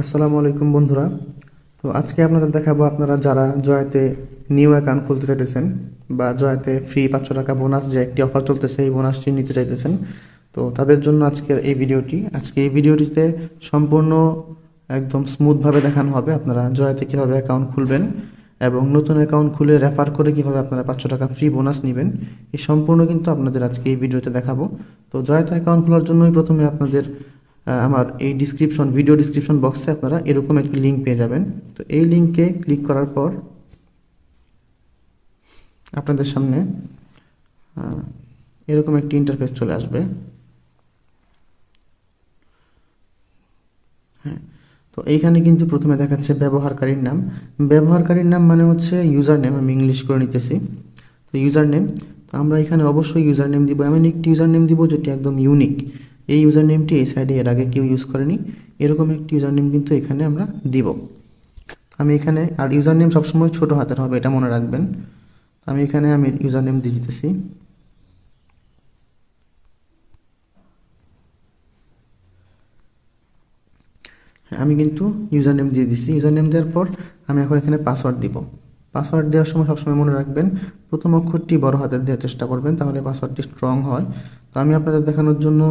আসসালামু আলাইকুম বন্ধুরা। তো আজকে আপনাদের দেখাবো আপনারা যারা জয়াতে নিউ অ্যাকাউন্ট খুলতে চাইতেছেন বা জয়াতে ফ্রি 500 টাকা বোনাস যে একটি অফার চলতেছে এই বোনাসটি নিতে চাইতেছেন। তো তাদের জন্য আজকের এই ভিডিওটি। আজকে এই ভিডিওটিতে সম্পূর্ণ একদম স্মুথভাবে দেখানো হবে আপনারা জয়াতে কীভাবে অ্যাকাউন্ট খুলবেন এবং নতুন অ্যাকাউন্ট খুলে রেফার করে কীভাবে আপনারা 500 টাকা ফ্রি বোনাস নেবেন। এই সম্পূর্ণ কিন্তু আপনাদের আজকে এই ভিডিওতে দেখাবো। তো জয়াতে অ্যাকাউন্ট খোলার জন্যই প্রথমে আপনাদের আমার এই ভিডিও ডিসক্রিপশন বক্সে আপনারা এরকম একটি লিঙ্ক পেয়ে যাবেন। তো এই লিঙ্কে ক্লিক করার পর আপনাদের সামনে এরকম একটি ইন্টারফেস চলে আসবে। হ্যাঁ, তো এইখানে কিন্তু প্রথমে দেখাচ্ছে ব্যবহারকারীর নাম মানে হচ্ছে ইউজার নেম। আমি ইংলিশ করে নিতেছি। তো ইউজার নেম, তো আমরা এখানে অবশ্যই ইউজার নেম দিব। এমন একটি ইউজার নেম দিব যেটি একদম ইউনিক। এই ইউজার নেমটি এই সাইডে এর আগে কেউ ইউজ করেনি, এরকম একটি ইউজার নেম কিন্তু এখানে আমরা দিব। আমি এখানে, আর ইউজার নেম সবসময় ছোটো হাতের হবে, এটা মনে রাখবেন। আমি এখানে ইউজার নেম দিয়ে দিতেছি। আমি কিন্তু ইউজার নেম দিয়ে দিচ্ছি। ইউজার নেম দেওয়ার পর আমি এখন এখানে পাসওয়ার্ড দিব। পাসওয়ার্ড দেওয়ার সময় সবসময় মনে রাখবেন প্রথম অক্ষরটি বড় হাতের দেওয়ার চেষ্টা করবেন, তাহলে পাসওয়ার্ডটি স্ট্রং হয়। তো আমি আপনাদের দেখানোর জন্য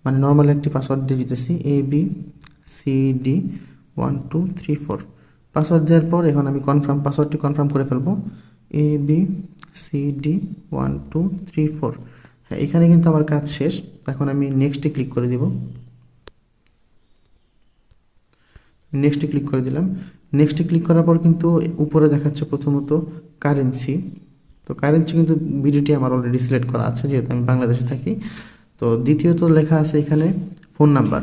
মানে নর্মাল একটি পাসওয়ার্ড দিয়ে দিতেছি, ABCD 1 2 3 4। পাসওয়ার্ড দেওয়ার পর এখন আমি পাসওয়ার্ডটি কনফার্ম করে ফেলবো, ABCD 1 2 3 4। হ্যাঁ, এখানে কিন্তু আমার কাজ শেষ। এখন আমি নেক্সটে ক্লিক করে দিব। নেক্সটে ক্লিক করে দিলাম। নেক্সটে ক্লিক করার পর কিন্তু উপরে দেখাচ্ছে প্রথমত কারেন্সি। তো কারেন্সি কিন্তু ভিডিওটি আমার অলরেডি সিলেক্ট করা আছে যেহেতু আমি বাংলাদেশে থাকি। তো দ্বিতীয়ত লেখা আছে এখানে ফোন নাম্বার।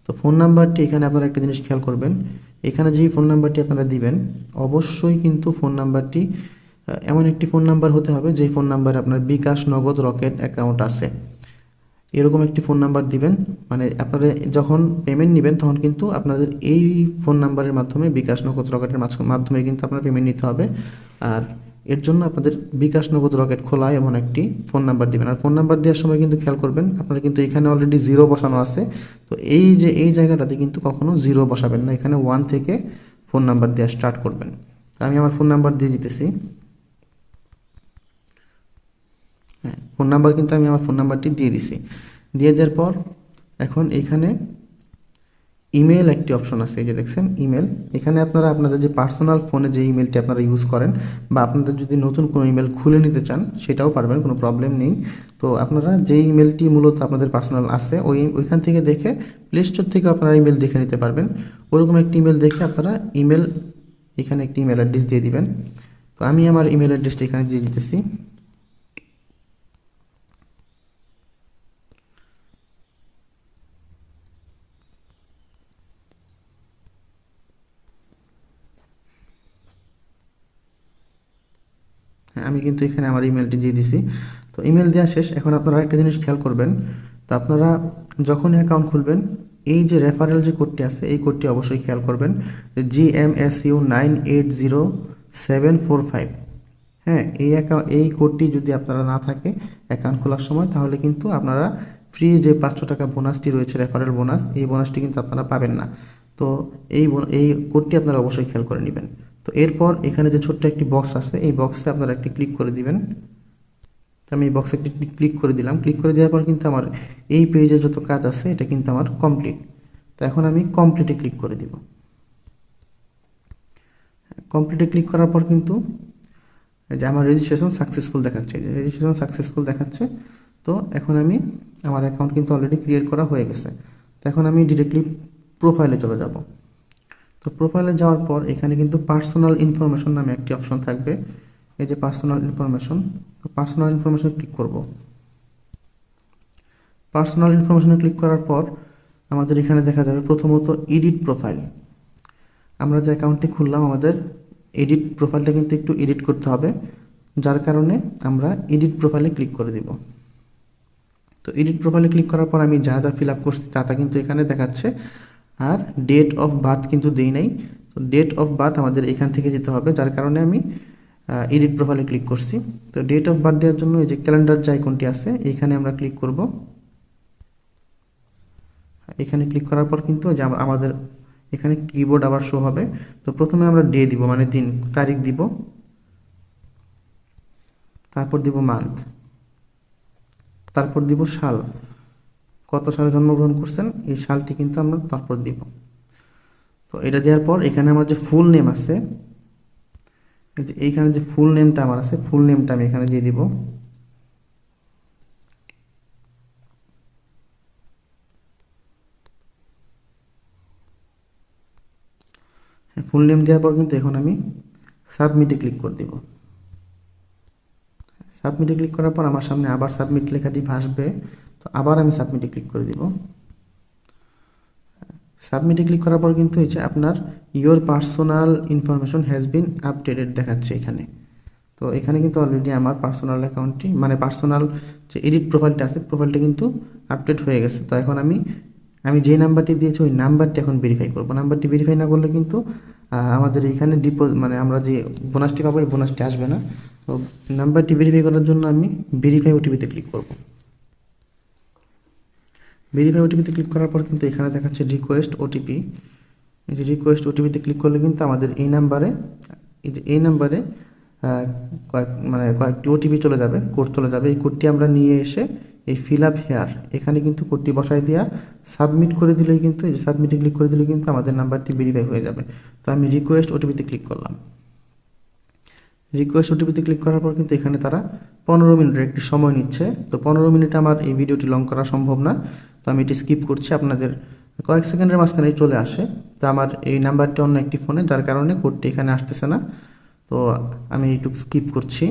তো ফোন নাম্বারটি এখানে আপনারা একটা জিনিস খেয়াল করবেন, এখানে যেই ফোন নাম্বারটি আপনারা দিবেন অবশ্যই কিন্তু ফোন নাম্বারটি এমন একটি ফোন নাম্বার হতে হবে যে ফোন নাম্বারে আপনার বিকাশ, নগদ, রকেট অ্যাকাউন্ট আছে। এরকম একটি ফোন নাম্বার দিবেন। মানে আপনারা যখন পেমেন্ট নেবেন তখন কিন্তু আপনাদের এই ফোন নাম্বারের মাধ্যমে বিকাশ, নগদ, রকেটের মাধ্যমে কিন্তু আপনার পেমেন্ট নিতে হবে। আর এর জন্য আপনাদের বিকাশ, নগদ, রকেট খোলা এমন একটি ফোন নাম্বার দিবেন। আর ফোন নাম্বার দেওয়ার সময় কিন্তু খেয়াল করবেন আপনারা কিন্তু এখানে অলরেডি জিরো বসানো আছে। তো এই জায়গাটাতে কিন্তু কখনো জিরো বসাবেন না, এখানে 1 থেকে ফোন নাম্বার দেওয়া স্টার্ট করবেন। তো আমি আমার ফোন নাম্বার দিয়ে দিতেছি। হ্যাঁ, ফোন নাম্বার কিন্তু আমি আমার ফোন নাম্বারটি দিয়ে দিছি। দিয়ে দেওয়ার পর এখন এইখানে ইমেল একটি অপশন আছে, এই যে দেখছেন ইমেল। এখানে আপনারা আপনাদের যে পার্সোনাল ফোনে যে ইমেলটি আপনারা ইউজ করেন বা আপনাদের যদি নতুন কোনো ইমেল খুলে নিতে চান সেটাও পারবেন, কোনো প্রবলেম নেই। তো আপনারা যেই ইমেলটি মূলত আপনাদের পার্সোনাল আছে ওইখান থেকে দেখে প্লে স্টোর থেকে আপনারা ইমেল দেখে নিতে পারবেন। ওরকম একটি ইমেল দেখে আপনারা এখানে একটি ইমেল অ্যাড্রেস দিয়ে দিবেন। তো আমি আমার ইমেল অ্যাড্রেসটা এখানে দিয়ে দিতেছি। হ্যাঁ, আমি কিন্তু এখানে আমার ইমেলটি দিয়ে দিছি। তো ইমেল দেওয়া শেষ। এখন আপনারা একটা জিনিস খেয়াল করবেন, তো আপনারা যখনই অ্যাকাউন্ট খুলবেন এই যে রেফারেল যে কোডটি আছে এই কোডটি অবশ্যই খেয়াল করবেন, যে GMSU980745। হ্যাঁ, এই কোডটি যদি আপনারা না থাকে অ্যাকাউন্ট খোলার সময় তাহলে কিন্তু আপনারা ফ্রি যে 500 টাকা বোনাসটি রয়েছে রেফারেল বোনাস, এই বোনাসটি কিন্তু আপনারা পাবেন না। তো এই কোডটি আপনারা অবশ্যই খেয়াল করে নেবেন। তো এরপর এখানে যে ছোট্ট একটি বক্স আছে এই বক্সে আপনারা একটি ক্লিক করে দিবেন। তো আমি এই বক্সে একটি ক্লিক করে দিলাম। ক্লিক করে দেওয়ার পর কিন্তু আমার এই পেজে যত কাজ আছে এটা কিন্তু আমার কমপ্লিট। তো এখন আমি কমপ্লিটে ক্লিক করে দিব। কমপ্লিটে ক্লিক করার পর কিন্তু যে আমার রেজিস্ট্রেশন সাকসেসফুল দেখাচ্ছে, যে রেজিস্ট্রেশন সাকসেসফুল দেখাচ্ছে। তো এখন আমার অ্যাকাউন্ট কিন্তু অলরেডি ক্রিয়েট করা হয়ে গেছে। তো এখন আমি ডিরেক্টলি প্রোফাইলে চলে যাব। তো প্রোফাইলে যাওয়ার পর এখানে কিন্তু পার্সোনাল ইনফরমেশন নামে একটি অপশন থাকবে, এই যে পার্সোনাল ইনফরমেশন। তো পার্সোনাল ইনফরমেশনে ক্লিক করব। পার্সোনাল ইনফরমেশনে ক্লিক করার পর আমাদের এখানে দেখা যাবে প্রথমত এডিট প্রোফাইল। আমরা যে অ্যাকাউন্টটি খুললাম আমাদের এডিট প্রোফাইলটা কিন্তু একটু এডিট করতে হবে, যার কারণে আমরা এডিট প্রোফাইলে ক্লিক করে দিব। তো এডিট প্রোফাইলে ক্লিক করার পর আমি যা যা ফিল আপ করছি তা কিন্তু এখানে দেখাচ্ছে। আর ডেট অফ বার্থ কিন্তু দেই নাই। তো ডেট অফ বার্থ আমাদের এখান থেকে যেতে হবে, যার কারণে আমি এডিট প্রোফাইলে ক্লিক করছি। তো ডেট অফ বার্থ দেওয়ার জন্য এই যে ক্যালেন্ডার যে আইকনটি আছে এইখানে আমরা ক্লিক করব। এখানে ক্লিক করার পর কিন্তু যে আমাদের এখানে কিবোর্ড আবার শো হবে। তো প্রথমে আমরা ডে দিব, মানে দিন, তারিখ দিব, তারপর দিব মান্থ, তারপর দিব সাল, কত সালে জন্মগ্রহণ করছেন এই সালটি কিন্তু আমরা তারপর দিব। তো এটা দেওয়ার পর এখানে আমার যে ফুল নেম আছে, এই যে এইখানে যে ফুল নেমটা আমার আছে, ফুল নেমটা আমি এখানে দিয়ে দিব। ফুল নেম দেওয়ার পর কিন্তু এখন আমি সাবমিটে ক্লিক করে দিব। সাবমিটে ক্লিক করার পর আমার সামনে আবার সাবমিট লেখাটি ভাসবে। তো আবার আমি সাবমিটে ক্লিক করে দিব। সাবমিটে ক্লিক করার পর কিন্তু এই যে আপনার your personal information has been updated দেখাচ্ছে এখানে। তো এখানে কিন্তু অলরেডি আমার পার্সোনাল অ্যাকাউন্টটি, মানে পার্সোনাল যে এডিট প্রোফাইলটা আছে, প্রোফাইলটা কিন্তু আপডেট হয়ে গেছে। তো এখন আমি যে নাম্বারটি দিয়েছি ওই নাম্বারটি এখন ভেরিফাই করব। নাম্বারটি ভেরিফাই না করলে কিন্তু আমাদের এখানে মানে আমরা যে বোনাসটি পাবো এই বোনাসটি আসবে না। তো নাম্বারটি ভেরিফাই করার জন্য আমি ভেরিফাই ওটিপিতে ক্লিক করব। ভেরিফাই ওটিপিতে ক্লিক করার পর কিন্তু এখানে দেখাচ্ছে রিকোয়েস্ট ওটিপি। এই যে রিকোয়েস্ট ওটিপিতে ক্লিক করলে কিন্তু আমাদের এই নাম্বারে কয়েকটি ওটিপি চলে যাবে, কোড চলে যাবে। এই কোডটি আমরা নিয়ে এসে এই ফিল আপ হেয়ার এখানে কিন্তু কোডটি বসাই দিয়া সাবমিট করে দিলেই কিন্তু, এই যে সাবমিটে ক্লিক করে দিলেই কিন্তু আমাদের নাম্বারটি ভেরিফাই হয়ে যাবে। তো আমি রিকোয়েস্ট ওটিপিতে ক্লিক করলাম। রিকোয়েস্ট ওটিপিতে ক্লিক করার পর কিন্তু এখানে তারা 15 মিনিটের একটি সময় নিচ্ছে। তো 15 মিনিট আমার এই ভিডিওটি লং করা সম্ভব না, তো আমি এটি স্কিপ করছি। আপনাদের কয়েক সেকেন্ডের মাঝখানেই চলে আসে। তো আমার এই নাম্বারটি অন্য একটি ফোনে, যার কারণে কোডটি এখানে আসতেছে না। তো আমি একটু স্কিপ করছি।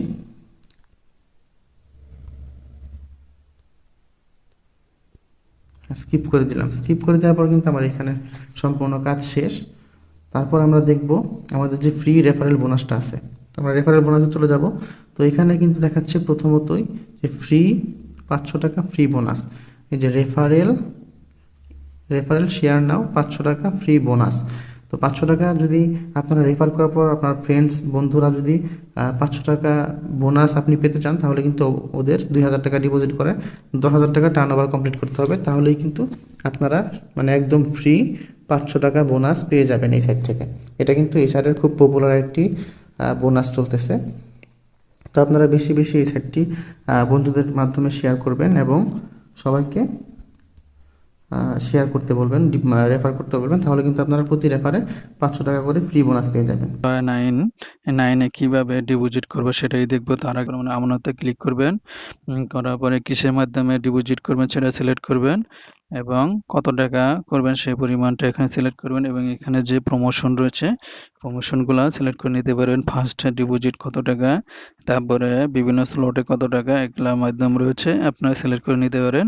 স্কিপ করে দিলাম। স্কিপ করে দেওয়ার পর কিন্তু আমার এখানে সম্পূর্ণ কাজ শেষ। তারপর আমরা দেখব আমাদের যে ফ্রি রেফারেল বোনাসটা আছে। তো আমরা রেফারেল বোনাসে চলে যাব। তো এখানে কিন্তু দেখাচ্ছে প্রথমতই যে ফ্রি 500 টাকা ফ্রি বোনাস। এই যে রেফারেল শেয়ার নাও 500 টাকা ফ্রি বোনাস। তো 500 টাকা যদি আপনারা রেফার করার পর আপনার ফ্রেন্ডস বন্ধুরা যদি 500 টাকা বোনাস আপনি পেতে চান, তাহলে কিন্তু ওদের 2000 টাকা ডিপোজিট করে 10,000 টাকা টার্ন ওভার কমপ্লিট করতে হবে। তাহলেই কিন্তু আপনারা মানে একদম ফ্রি 500 টাকা বোনাস পেয়ে যাবেন এই সাইট থেকে। এটা কিন্তু এই সাইটের খুব পপুলার একটি বোনাস চলতেছে। তো আপনারা বেশি বেশি এই সাইটটি বন্ধুদের মাধ্যমে শেয়ার করবেন এবং সবাইকে শেয়ার করতে বলবেন, রেফার করতে বলবেন। তাহলে কিন্তু আপনারা প্রতি রেফারে 500 টাকা করে ফ্রি বোনাস পেয়ে যাবেন। 9 কিভাবে ডিপোজিট করবো সেটাই দেখবো। তার আগে মানে আমানতে ক্লিক করবেন। করার পরে কিসের মাধ্যমে ডিপোজিট করবেন সেটা সিলেক্ট করবেন এবং কত টাকা করবেন সেই পরিমাণটা এখানে সিলেক্ট করবেন এবং এখানে যে প্রমোশন রয়েছে প্রমোশনগুলো সিলেক্ট করে নিতে পারবেন। ফার্স্ট ডিপোজিট কত টাকা, তারপরে বিভিন্ন স্লটে কত টাকা, এগুলা মাধ্যম রয়েছে, আপনারা সিলেক্ট করে নিতে পারেন।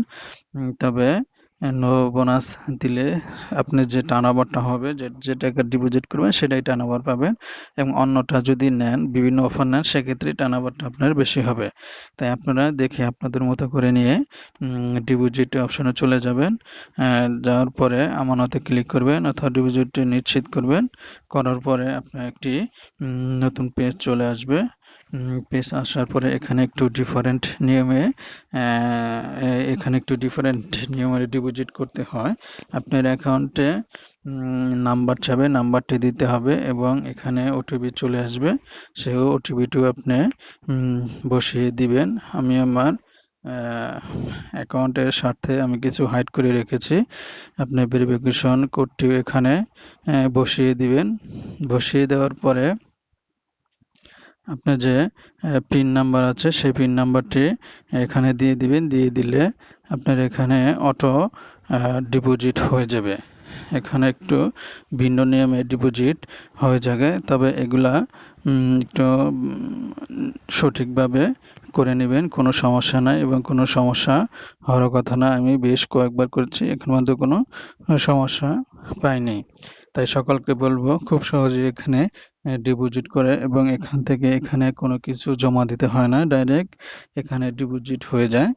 তবে নো বোনাস দিলে আপনি যে টার্নওভারটা হবে, যে টাকা ডিপোজিট করবেন সেটাই টার্নওভার পাবেন এবং অন্যটা যদি নেন, বিভিন্ন অফার নেন, সেক্ষেত্রে টার্নওভারটা আপনার বেশি হবে। তাই আপনারা দেখে আপনাদের মতো করে নিয়ে ডিপোজিট অপশনে চলে যাবেন। যাওয়ার পরে আমানতে ক্লিক করবেন অথবা ডিপোজিট নিশ্চিত করবেন। করার পরে আপনার একটি নতুন পেজ চলে আসবে। পেজ আসার পরে এখানে একটু ডিফারেন্ট নিয়মে ডিপোজিট করতে হয়। আপনার অ্যাকাউন্টে নাম্বার চাবে, নাম্বারটি দিতে হবে এবং এখানে ওটিপি চলে আসবে, সেই ওটিপিটিও আপনি বসিয়ে দিবেন। আমি আমার অ্যাকাউন্টের স্বার্থে আমি কিছু হাইড করে রেখেছি। আপনি ভেরিফিকেশন কোডটিও এখানে বসিয়ে দিবেন। বসিয়ে দেওয়ার পরে আপনার যে পিন নাম্বার আছে সেই পিন নাম্বারটি এখানে দিয়ে দিবেন। দিয়ে দিলে আপনার এখানে অটো ডিপোজিট হয়ে যাবে। এখানে একটু ভিন্ন নিয়মে ডিপোজিট হয়ে যাবে, তবে এগুলা একটু সঠিকভাবে করে নেবেন, কোনো সমস্যা নাই এবং কোনো সমস্যা হওয়ার কথা না। আমি বেশ কয়েকবার করেছি, এখন পর্যন্ত কোনো সমস্যা পাইনি। তাই সকলকে বলবো খুব সহজেই এখানে ডিপোজিট করে এবং এখান থেকে এখানে কোনো কিছু জমা দিতে হয় না, ডাইরেক্ট এখানে ডিপোজিট হয়ে যায়।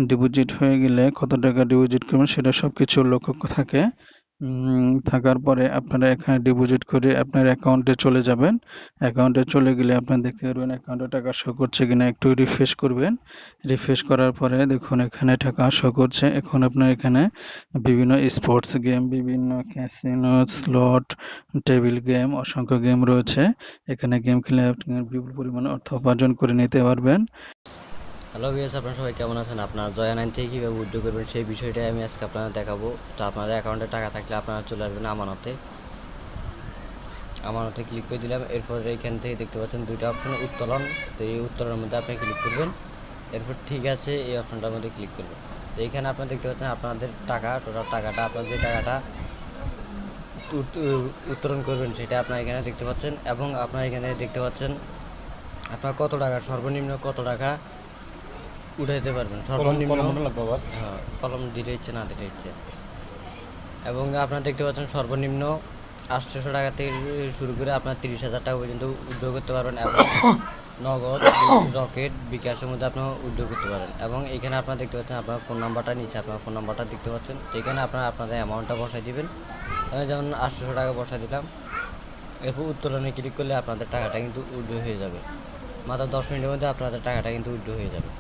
ডিপোজিট হয়ে গেলে কত টাকা ডিপোজিট করবেন সেটা সব কিছু লক্ষ্য থাকে থাকার পরে আপনারা এখানে ডিপোজিট করে আপনার অ্যাকাউন্টে চলে যাবেন। অ্যাকাউন্টে চলে গেলে আপনারা দেখতে পারবেন অ্যাকাউন্টে টাকা শো করছে কিনা, একটু রিফ্রেশ করবেন। রিফ্রেশ করার পরে দেখুন এখানে টাকা শো করছে। এখন আপনার এখানে বিভিন্ন স্পোর্টস গেম, বিভিন্ন ক্যাসিনো, স্লট, টেবিল গেম, অসংখ্য গেম রয়েছে। এখানে গেম খেলে আপনি বিপুল পরিমাণে অর্থ উপার্জন করে নিতে পারবেন। হ্যালো ভিউয়ার্স, আপনারা সবাই কেমন আছেন? আপনারা জয়া 9 থেকে কীভাবে উইথড্র করবেন সেই বিষয়টাই আমি আজকে আপনাদের দেখাবো। তো আপনাদের অ্যাকাউন্টে টাকা থাকলে আপনারা চলে আসবেন আমানতে। আমানতে ক্লিক করে দিলাম। এরপর এইখান থেকে দেখতে পাচ্ছেন দুইটা অপশন, উত্তোলন। তো এই উত্তোলনের মধ্যে আপনি ক্লিক করবেন। এরপর ঠিক আছে এই অপশনটার মধ্যে ক্লিক করবেন। তো এইখানে আপনারা দেখতে পাচ্ছেন আপনাদের টাকা, টোটাল টাকাটা, আপনাদের যে টাকাটা উত্তোলন করবেন সেটা আপনারা এখানে দেখতে পাচ্ছেন। এবং আপনারা এখানে দেখতে পাচ্ছেন আপনার কত টাকা, সর্বনিম্ন কত টাকা উঠাইতে পারবেন, সর্বনিম্ন। হ্যাঁ, কলম দিতে ইচ্ছে না দিতে ইচ্ছে। এবং আপনারা দেখতে পাচ্ছেন সর্বনিম্ন 800 টাকা থেকে শুরু করে আপনার 30,000 টাকা পর্যন্ত উইথড্র করতে পারবেন। এবং নগদ, রকেট, বিকাশের মধ্যে আপনারা উইথড্র করতে পারেন। এবং এখানে আপনারা দেখতে পাচ্ছেন আপনার ফোন নাম্বারটা নিচে, আপনার ফোন নাম্বারটা দেখতে পাচ্ছেন। এখানে আপনারা আপনাদের অ্যামাউন্টটা বসাই দিবেন। আমি যেমন 800 টাকা বসাই দিলাম। এরপর উত্তোলনে ক্লিক করলে আপনাদের টাকাটা কিন্তু উইথড্র হয়ে যাবে। মাত্র 10 মিনিটের মধ্যে আপনাদের টাকাটা কিন্তু উইথড্র হয়ে যাবে।